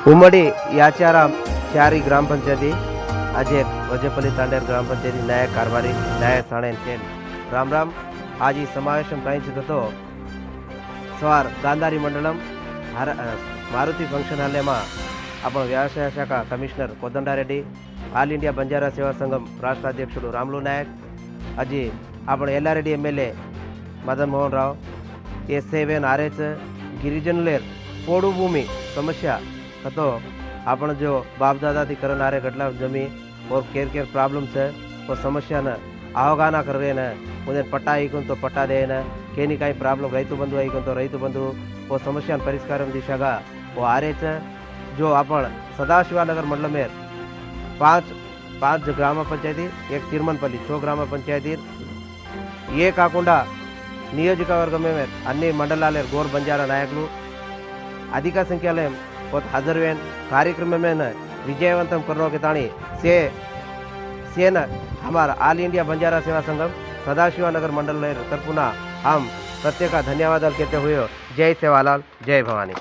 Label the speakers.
Speaker 1: उमडी याचाराम चारी ग्राम पंचायती अजय वजपल्ली तांडेर ग्राम पंचायती नायक कारभारी नायक साणे chain Ram Ram आज ఈ సమావేశం ప్రాయించడంతో સવાર ગાંધારી મંડળમ મારુતિ ફંક્શન હાલમાં આપણો વ્યવસાય શાખા કમિશનર કોદંડારેડ્ડી ఆల్ ఇండియా బంజారా సేవా సంఘం రాష్ట్ర అధ్యక్షుడు రాములు నాయక్ అజీ આપણે ఎల్లారెడ్డి ఎమ్మెల్యే మదన్ మోహన్ రావు એસ7 આરએચ गिरिजनलेर પોડું ભૂમિ સમસ્યા હતો આપણે જો બાપ દાદાથી કરનારે ગટલા જમી और केर केर प्रॉब्लम है वो समस्या न आवगाना कर रहे न उन्हें पट्टा आईकुन तो पट्टा दे न केनी कहीं प्रॉब्लम रैतु बंधु आईकुन तो रैतु बंधु वो समस्या परिष्कार दिशागा वो आरे जो आपण सदाशिवानगर मंडल में पांच ग्राम पंचायती एक तिरमनपल्ली 6 ग्राम पंचायती ये काकुंडा नियोजकवर्ग में अन्नी मंडलाले गोर बंजारा नायकुलु अधिक संख्याले हाजरवेन कार्यक्रम में विजयवंतम करनो के ताणी सेन हमारा ऑल इंडिया बंजारा सेवा संघम सदाशिवानगर मंडल तरफुना हम प्रत्येक धन्यवाद कहते हुए जय सेवालाल जय भवानी।